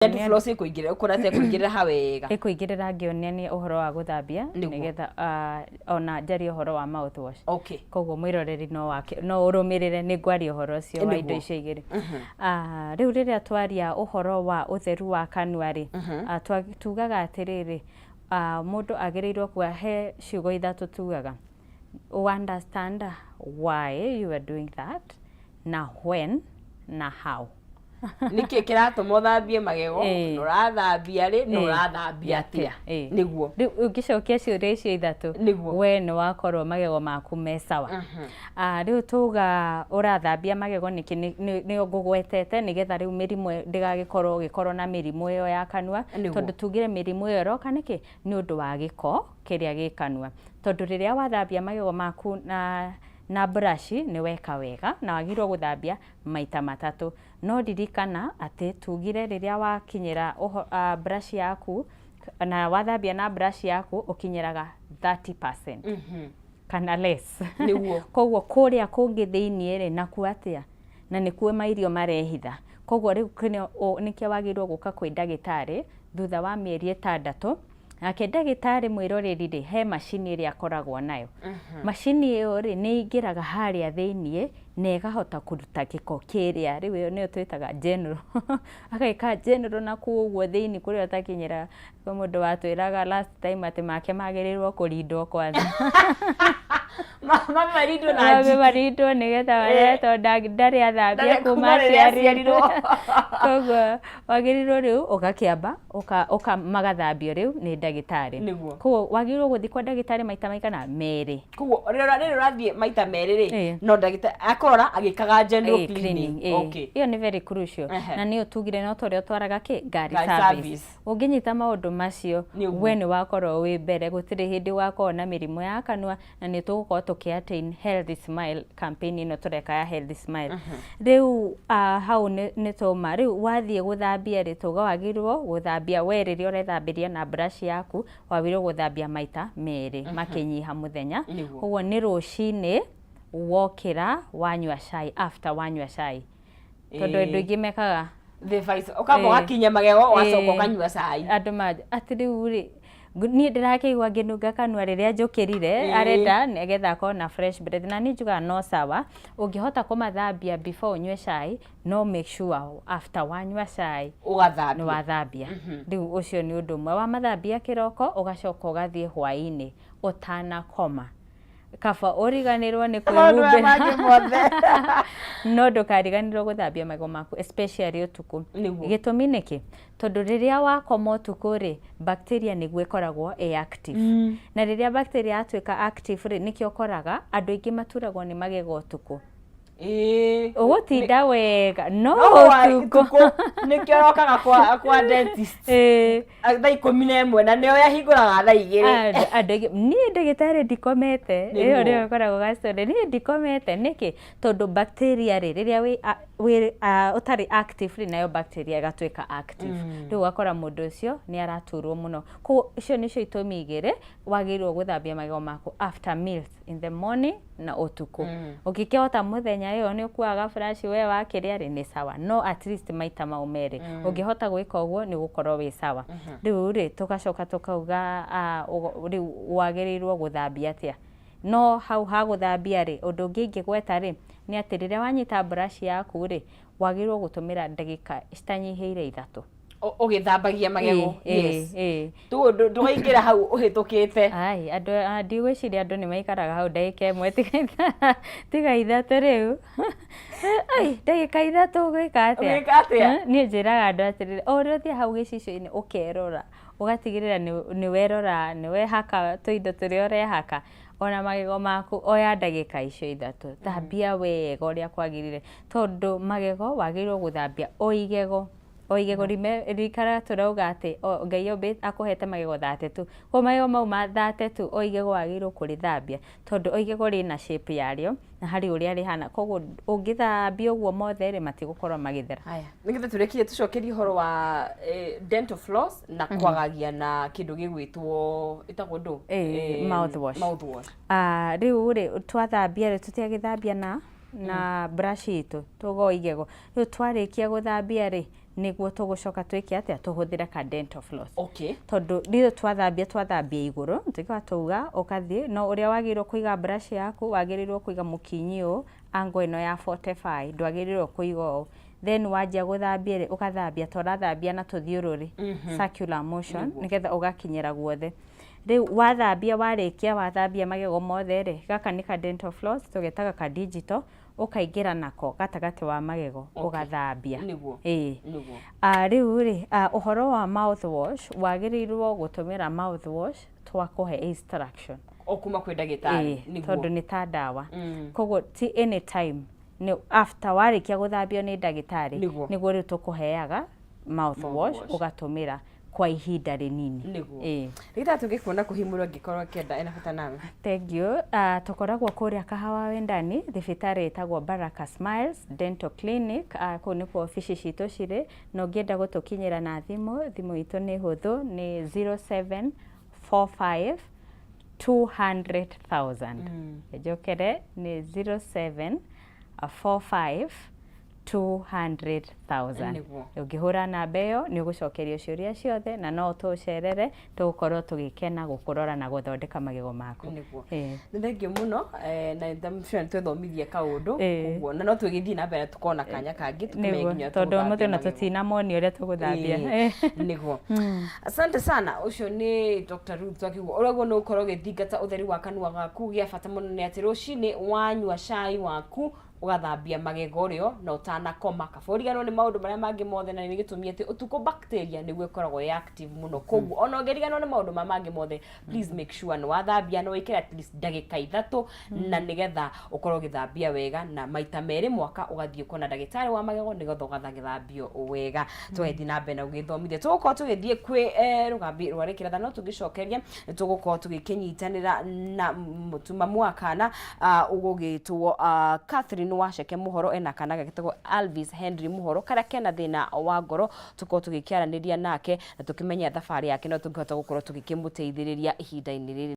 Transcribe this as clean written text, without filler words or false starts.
dental floss ikuingirira ukurate kuingirira hawega ikuingirira ngionia ni uhoro wa guthambia nigetha ona njari uhoro wa mouthwash. Okay. Koguo mwiroreri no urumirire ni ngwari uhoro ucio wa indo icio igiri. Riu riria twaria uhoro wa utheru wa kanua ri tugaga atiriri mundu agirirwo kwa he ciugo ithatu tugaga understand why you are doing that na when na how. Niki kiratuma thambie magego nurathambia ri nurathambia atia niguo ugicokia ciuria icio ithatu we ni wakorwo magego maku me sawa. Riu tuga urathambia magego niki ni ngugwetete nigetha riu mirimu ndigagikorwo na mirimu iyo ya kanua tondu tugire mirimu iyo roka niki ni undu wa giko kiria gi kanua tondu riria wathambia magego maku na brush ni weka wega na wagirwo guthambia maita matatu no ririkana ati tugire riria wakinyira brush yaku na wathambia na brush yaku ukinyiraga 30% kana less niguo koguo kuria kungi thiini ri naku atia na nikuo mairio marehitha koguo riu nikio wagirwo guka kwi ndagitari thutha wa mieri 6 nake ndagitari mwiroreri ri he machine iri akoragwo nayo machine iyo ri ni ingiraga haria thiini na igahota kuruta giko kiria riu iyo ni twitaga general akaika general na kuuguo thiini kuria utakinyira ko mundu watwiraga last time ati make magirirwo kurindwo kwanza marindo nigetha wareto ndari athambia kuma ciarirwo koguo wagirirwo riu ugakiamba magathambio riu ni ndagitari koguo wagirirwo guthi kwa ndagitari maita maigana meri koguo riri rathie maita meri ri no ndagitari akorora agikaga general cleaning. Okay, iyo ni very crucial na ni utugire no tore twaraga ki gari service unginyita maundu macio we ni wakorwo wi mbere gutiri hindi wakorwo na mirimu ya kanua na ni tugukorwo tukiattain healthy smile campaign ino tureka ya healthy smile. Riu hau ni tuma riu wathie guthambia ri tuga wagirwo guthambia we riria urethambiria na brush yaku wagirwo guthambia maita meri makinyiha muthenya koguo ni rucini wokira wanyua cai after wanyua cai tondu andu ingi mekaga the vice ukabo gakinya magego wacoka kanyua cai andu maje ati riu ri ni ndirakeigwa nginunga kanua riria njukirire arenda nigetha ko na fresh breath na ni njuga no sawa ungihota kumathambia before unywe cai no make sure after wanyua cai ugathambia no wathambia riu ucio ni undu mwe wa mathambia kiroko ugacoka ugathie hwaini utana koma kaba origanirwo ni kwihumbira no ndukariganirwo guthambia magego maku especially utuku gitumi niki tondu riria wakoma utuku ri bacteria niguo ikoragwo active na riria bacteria atuika active ri nikio koraga andu ingi maturagwo ni magego utuku ugutinda wega no utuku nikio rokaga kwa dentist thaa 11 na nio yahinguraga thaa 2 andu ni ndagitari ndikomete iyo rio koragwo gasore ni ndikomete niki tondu bacteria riria we utari active nayo bacteria gatuika active riu wakora mundu ucio ni araturwo muno ko icio nicio itumi igire wagirwo guthambia magego maku after meals in the morning na utuku ukikihota muthenya iyo ni ukuaga brush we wakiria ri ni sawa no at least maita maumere ungihota gwika uguo ni gukorwo wi sawa riu ri tugacoka tukauga riu wagirirwo guthambia atia no hau ha guthambia ri undu ungi ingigweta ri ni ati riria wanyita brush yaku ri wagirwo gutumira ndagika citanyihiire 3 ugithambagia magego tu ndugaingira hau uhitukite ai andu ndigwiciria andu ni maikaraga hau ndagika 1 tiga 3 riu ai ndagika 3 ugika atia ni njiraga andu atiri ori uthie hau gicicio-ini ukerora ugatigirira ni werora ni wehaka tuindo turia urehaka ona magego maku oya ndagika icio 3 thambia wega uria kwagirire tondu magego wagirwo guthambia oigego rikara turauga ati ngai obe akuhete magego 32 ko magego mau ma 32 oigego wagirwo kurithambia tondu oigego rina shape yario na hari uria rihana koguo ungithambia uguo mothe ri matigukorwo magithera. Haya nigetha turekie tucokerie horo wa dental floss na kwagagia na kindu gigwitwo itagwo ndu mouthwash riu ri twathambia ri tutiagithambia na brush itu tugo igego riu twarikia guthambia ri niguo tugucoka twike atia tuhuthire ka dental floss. Okay. Tondu ritho twathambia iguru ntika tuga ukathie no uria wagirwo kuiga brush yaku wagirirwo kuiga mukinyi ango ino ya 45 ndwagirirwo kuiga then wajia guthambia ukathambia torathambia na tuthiururi circular motion nigetha ugakinyira guothe. Riu wathambia warikia wathambia magego mothe ri gaka ni ka dental floss tugetaga ka digital ukaingira nako gatagati wa magego ugathambia riu ri uhoro wa mouthwash wagirirwo gutumira mouthwash twakuhe instruction okuma kwi ndagitari niguo tondu ni ta dawa koguo ti anytime ni after warikia guthambio ni ndagitari niguo riu tukuheaga mouthwash ugatumira kwa ihinda rinini rita tungikuona kuhimurwa ngikorwo kenda ena bata nawe. Thank you. Tukoragwo kuria kahawa wendani thibitari itagwo Baraka Smiles Dental Clinic ku ni kwa ofisi citu ciri no ngienda gutukinyira na thimu itu ni huthu ni 0745 200,000 ejokere ni 0745 200,000 ungihura namba iyo ni ugucokerio ciuria ciothe na no tucerere tugukorwo tugikena gukurora na guthondeka magego maku. Thank you muno na ndamshira twethomithie kaundu uguo na no twigithie na mbere tukona kanya kangi tukimenginya tondu muthe na tutina moni uria tuguthambia niguo. Asante sana. Ucio ni Dr. Ruth akiuga uragwo no ukorwo githingata utheru wa kanua gaku gia bata muno ni ati rucini wanyua cai waku ugathambia magego rio na utanakoma kaboriganwo ni maundu maria mangi mothe na ni gitumie ati utuko bacteria niguo ikoragwo active muno koguo ona ungeriganwo ni maundu mangi mothe please make sure no wathambia no wikira at least ndagika 3 na nigetha ukorwo githambia wega na maita meri mwaka ugathie kuona ndagitari wa magego nigetha ugathambio wega. Twethi na mbere na ugithomithia tugukorwo tugithie kwi rugambi rwarikira thano tugicokeria tugukorwo tugikinyitanira na mutumamu wa kana ugugitwo Catherine waceke muhoro ena kana gagitagwo Alvis Henry muhoro karia kena thina wa ngoro tuko tugikiaraniria nake na tukimenya thabari yake no tungihota gukorwo tugikimuteithiriria ihinda-ini riri.